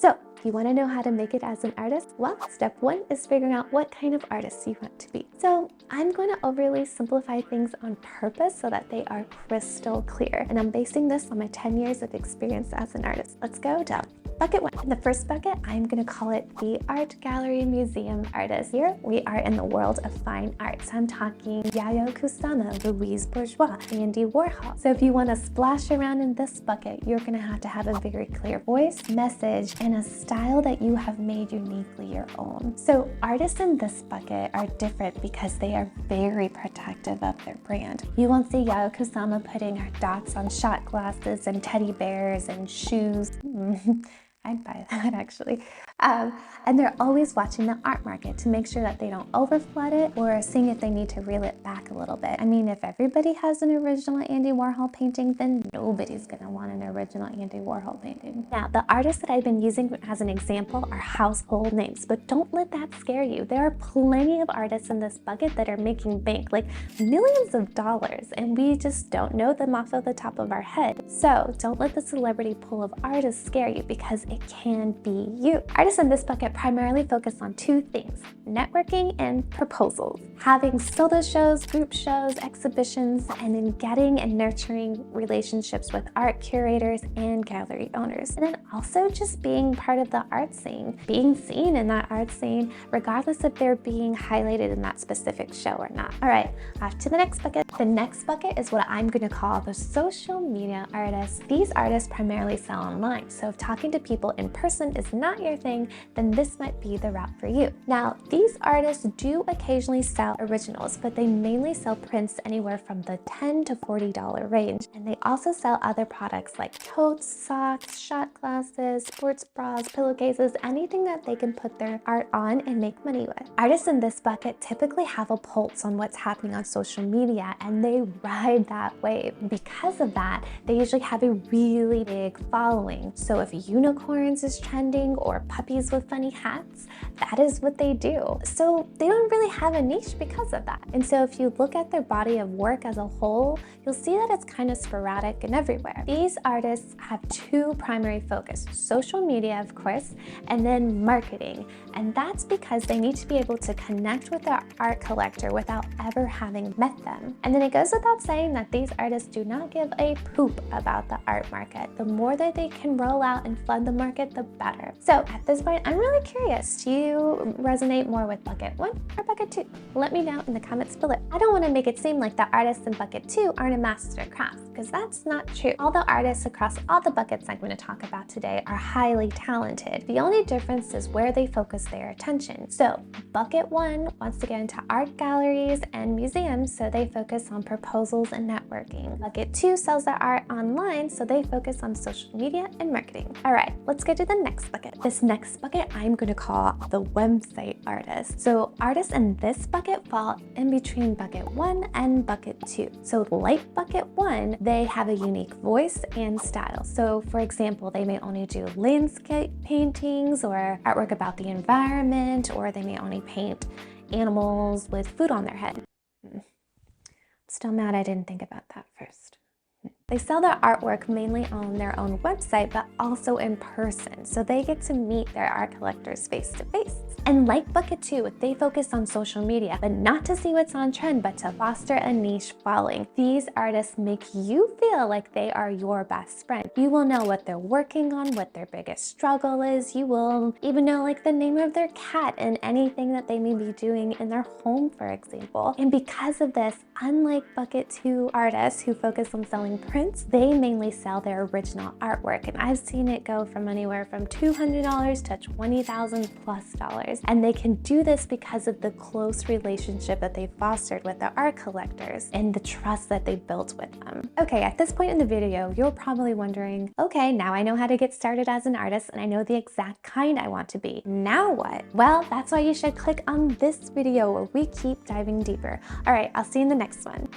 So if you want to know how to make it as an artist, well, step one is figuring out what kind of artist you want to be. So I'm going to overly simplify things on purpose so that they are crystal clear. And I'm basing this on my 10 years of experience as an artist. Let's go down. Bucket one. In the first bucket, I'm going to call it the art gallery museum artist. Here we are in the world of fine arts. I'm talking Yayoi Kusama, Louise Bourgeois, Andy Warhol. So if you want to splash around in this bucket, you're going to have a very clear voice, message, and a style that you have made uniquely your own. So artists in this bucket are different because they are very protective of their brand. You won't see Yayoi Kusama putting her dots on shot glasses and teddy bears and shoes. I'd buy that actually. And they're always watching the art market to make sure that they don't overflood it or seeing if they need to reel it back a little bit. I mean, if everybody has an original Andy Warhol painting, then nobody's gonna want an original Andy Warhol painting. Now, the artists that I've been using as an example are household names, but don't let that scare you. There are plenty of artists in this bucket that are making bank, like millions of dollars, and we just don't know them off of the top of our head. So don't let the celebrity pool of artists scare you, because it can be you. Artists in this bucket primarily focus on two things: networking and proposals. Having solo shows, group shows, exhibitions, and in getting and nurturing relationships with art curators and gallery owners. And then also just being part of the art scene, being seen in that art scene, regardless if they're being highlighted in that specific show or not. All right, off to the next bucket. The next bucket is what I'm going to call the social media artists. These artists primarily sell online, so if talking to people in person is not your thing, then this might be the route for you. Now, these artists do occasionally sell originals, but they mainly sell prints anywhere from the $10 to $40 range. And they also sell other products like totes, socks, shot glasses, sports bras, pillowcases, anything that they can put their art on and make money with. Artists in this bucket typically have a pulse on what's happening on social media, and they ride that wave. Because of that, they usually have a really big following. So if unicorns is trending or puppies with funny hats, that is what they do. So they don't really have a niche because of that. And so if you look at their body of work as a whole, you'll see that it's kind of sporadic and everywhere. These artists have two primary focus: social media, of course, and then marketing. And that's because they need to be able to connect with their art collector without ever having met them. And then it goes without saying that these artists do not give a poop about the art market. The more that they can roll out and flood the market, the better. So at this point, I'm really curious, do you resonate more with bucket one or bucket two? Let me know in the comments below. I don't want to make it seem like the artists in bucket two aren't a master at crafts, because that's not true. All the artists across all the buckets I'm going to talk about today are highly talented. The only difference is where they focus their attention. So bucket one wants to get into art galleries and museums, so they focus on proposals and networking. Bucket two sells their art online, so they focus on social media and marketing. All right, let's go to the next bucket. This next bucket I'm going to call the website artists. So artists in this bucket fall in between bucket one and bucket two. So like bucket one, they have a unique voice and style. So for example, they may only do landscape paintings or artwork about the environment, or they may only paint animals with food on their head. Still mad I didn't think about that first. They sell their artwork mainly on their own website, but also in person, so they get to meet their art collectors face to face. And like bucket two, they focus on social media, but not to see what's on trend, but to foster a niche following. These artists make you feel like they are your best friend. You will know what they're working on, what their biggest struggle is. You will even know like the name of their cat and anything that they may be doing in their home, for example. And because of this, unlike bucket two artists who focus on selling prints, they mainly sell their original artwork. And I've seen it go from anywhere from $200 to $20,000+. And they can do this because of the close relationship that they fostered with their art collectors and the trust that they built with them. Okay, at this point in the video, you're probably wondering, okay, now I know how to get started as an artist and I know the exact kind I want to be. Now what? Well, that's why you should click on this video where we keep diving deeper. All right, I'll see you in the next one.